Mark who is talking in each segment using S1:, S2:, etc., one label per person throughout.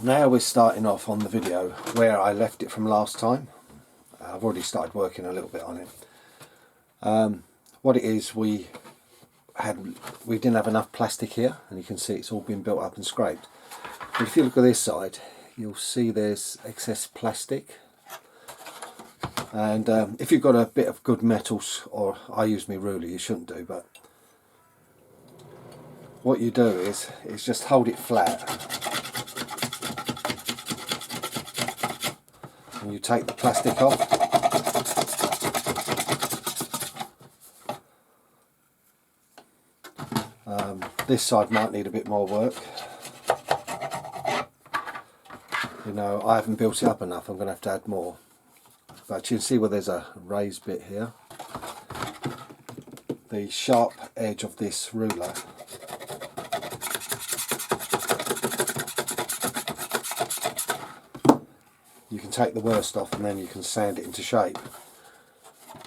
S1: Now we're starting off on the video where I left it from last time. I've already started working a little bit on it. What it is, we didn't have enough plastic here, and you can see it's all been built up and scraped. But if you look at this side, you'll see there's excess plastic. And if you've got a bit of good metals, or I use my ruler, you shouldn't do, but what you do is just hold it flat. And you take the plastic off. This side might need a bit more work. You know, I haven't built it up enough, I'm going to have to add more. But you can see where there's a raised bit here. The sharp edge of this ruler you can take the worst off, and then you can sand it into shape.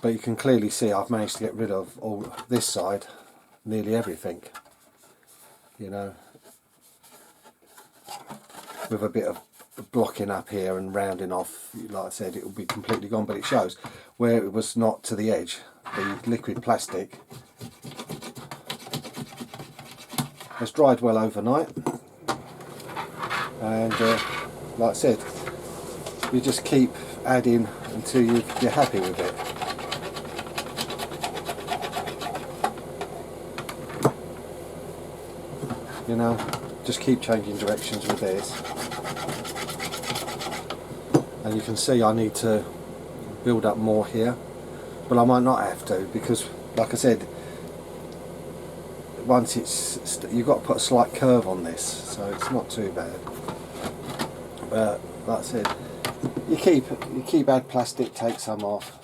S1: But you can clearly see I've managed to get rid of all this side, nearly everything, you know, with a bit of blocking up here and rounding off. Like I said, it will be completely gone, but it shows where it was not to the edge. The liquid plastic has dried well overnight, and like I said, you just keep adding until you're happy with it. You know, just keep changing directions with this. And you can see I need to build up more here, but I might not have to, because like I said, once you've got to put a slight curve on this, so it's not too bad. But like I said, you keep add plastic, take some off.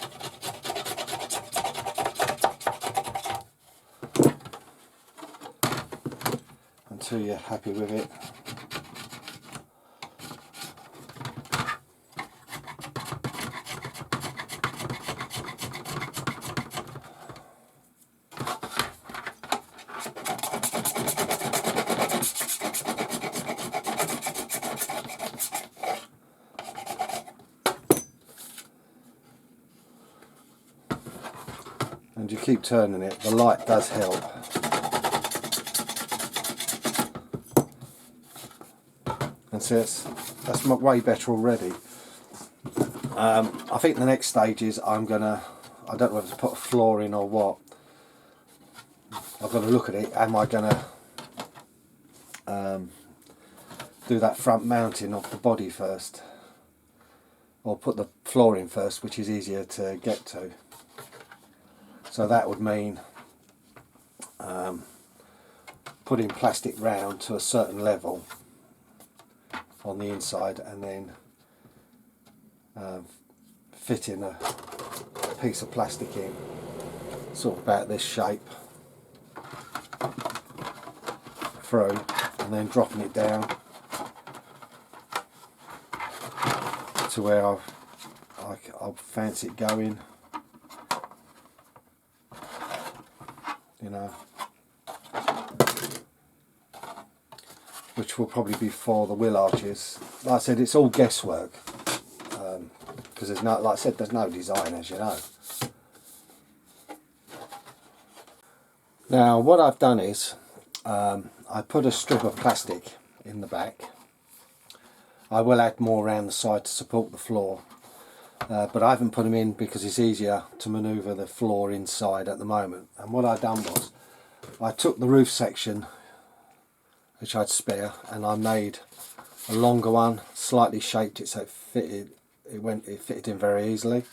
S1: Until you're happy with it. And you keep turning it, the light does help. And so that's way better already. I think the next stage is I don't know whether to put a floor in or what. I've got to look at it. Am I going to do that front mounting of the body first, or put the floor in first, which is easier to get to? So that would mean putting plastic round to a certain level on the inside, and then fitting a piece of plastic in, sort of about this shape, through, and then dropping it down to where I'll fancy it going. You know, which will probably be for the wheel arches. Like I said, it's all guesswork, because there's no, like I said, there's no design, as you know. Now what I've done is I put a strip of plastic in the back. I will add more around the side to support the floor, but I haven't put them in because it's easier to manoeuvre the floor inside at the moment. And what I've done was I took the roof section, which I'd spare, and I made a longer one, slightly shaped it so it fitted in very easily.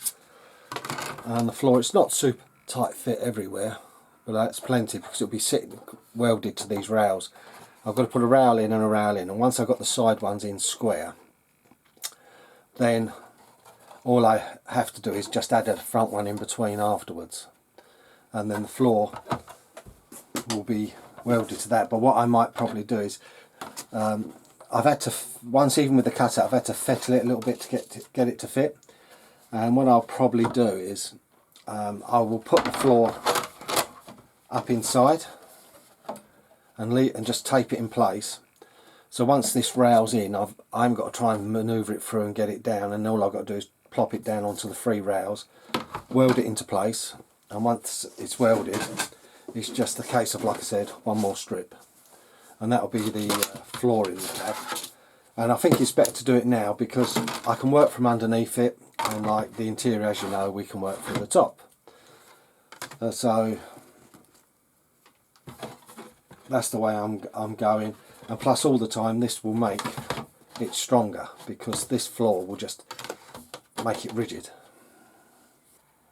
S1: And the floor, it's not super tight fit everywhere, but that's plenty, because it'll be sitting welded to these rails. I've got to put a rail in and a rail in, and once I've got the side ones in square, then all I have to do is just add a front one in between afterwards, and then the floor will be welded to that. But what I might probably do is I've had to, once even with the cutout, I've had to fettle it a little bit to get it to fit. And what I'll probably do is I will put the floor up inside and just tape it in place, So once this rail's in, I haven't got to try and manoeuvre it through and get it down, and all I've got to do is plop it down onto the 3 rails, weld it into place, and once it's welded, it's just a case of, like I said, one more strip, and that'll be the floor in the cab. And I think it's better to do it now because I can work from underneath it, and like the interior, as you know, we can work through the top. So that's the way I'm going, and plus all the time this will make it stronger because this floor will just make it rigid.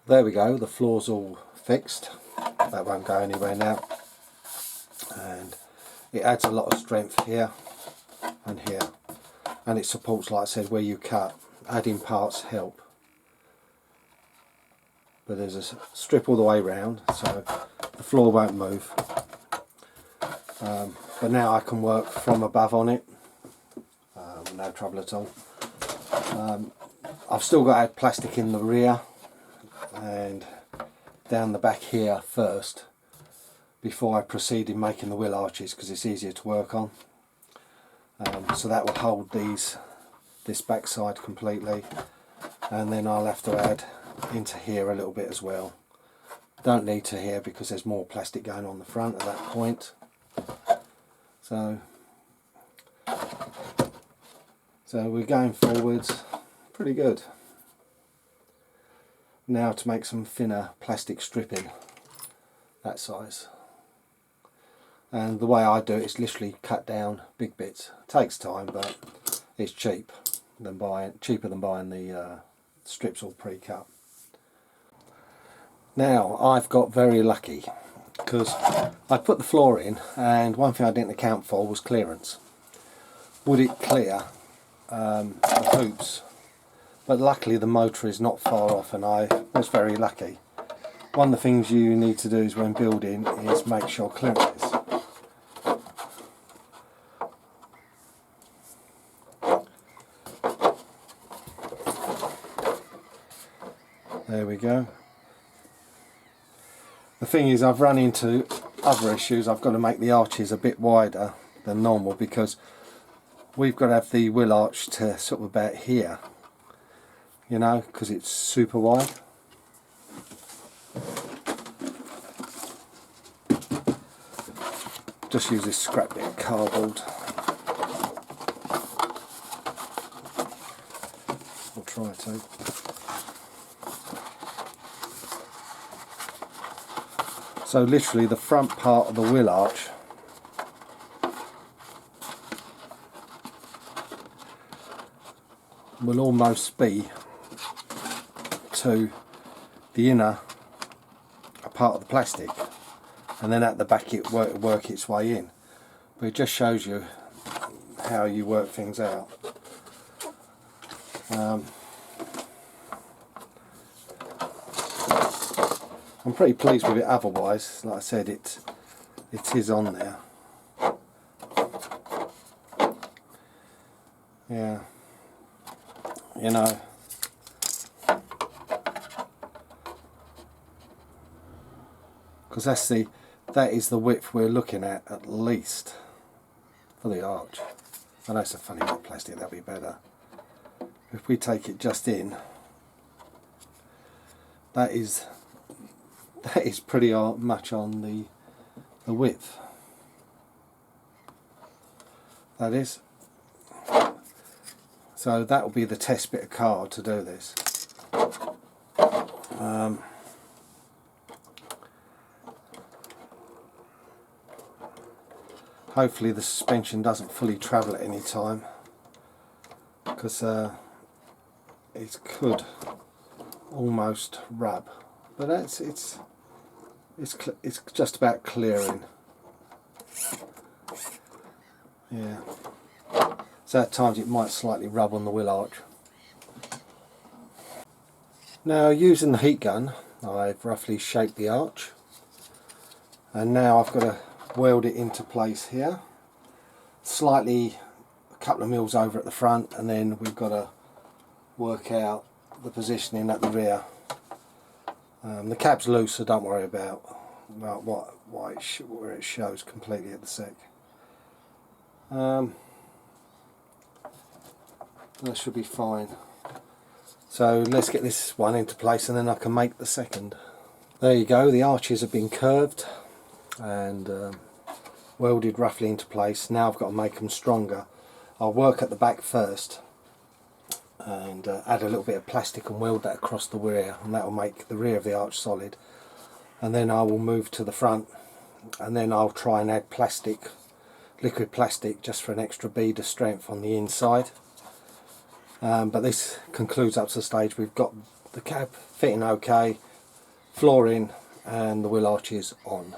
S1: There we go, the floor's all fixed, that won't go anywhere now, and it adds a lot of strength here and here, and it supports, like I said, where you cut. Adding parts help, but there's a strip all the way round so the floor won't move. But now I can work from above on it, no trouble at all. I've still got to add plastic in the rear and down the back here first before I proceed in making the wheel arches, because it's easier to work on. So that will hold this back side completely, and then I'll have to add into here a little bit as well. Don't need to here because there's more plastic going on the front at that point. So we're going forwards pretty good. Now to make some thinner plastic stripping, that size. And the way I do it is literally cut down big bits. It takes time, but it's cheaper than buying the strips all pre-cut. Now I've got very lucky because I put the floor in, and one thing I didn't account for was clearance. Would it clear the hoops? But luckily the motor is not far off, and I was very lucky. One of the things you need to do is when building is make sure clearance is. There we go. The thing is, I've run into other issues. I've got to make the arches a bit wider than normal because we've got to have the wheel arch to sort of about here, you know, because it's super wide. Just use this scrap bit of cardboard. I'll try to. So literally the front part of the wheel arch will almost be to the inner part of the plastic, and then at the back it work its way in. But it just shows you how you work things out. I'm pretty pleased with it otherwise. Like I said, it is on there. Yeah, you know, because that is the width we're looking at least for the arch. I know it's a funny bit of plastic, that'll be better. If we take it just in, that is pretty much on the width. That is. So that will be the test bit of card to do this. Hopefully the suspension doesn't fully travel at any time, because it could almost rub. But it's just about clearing. Yeah. So at times it might slightly rub on the wheel arch. Now, using the heat gun, I've roughly shaped the arch, and now I've got to weld it into place here. Slightly, a couple of mils over at the front, and then we've got to work out the positioning at the rear. The cab's loose, so don't worry about where it shows completely at the sec. That should be fine. So let's get this one into place and then I can make the second. There you go, the arches have been curved and welded roughly into place. Now I've got to make them stronger. I'll work at the back first and add a little bit of plastic and weld that across the rear, and that will make the rear of the arch solid. And then I will move to the front, and then I'll try and add plastic, liquid plastic, just for an extra bead of strength on the inside. But this concludes up to the stage. We've got the cab fitting okay, floor in, and the wheel arches on.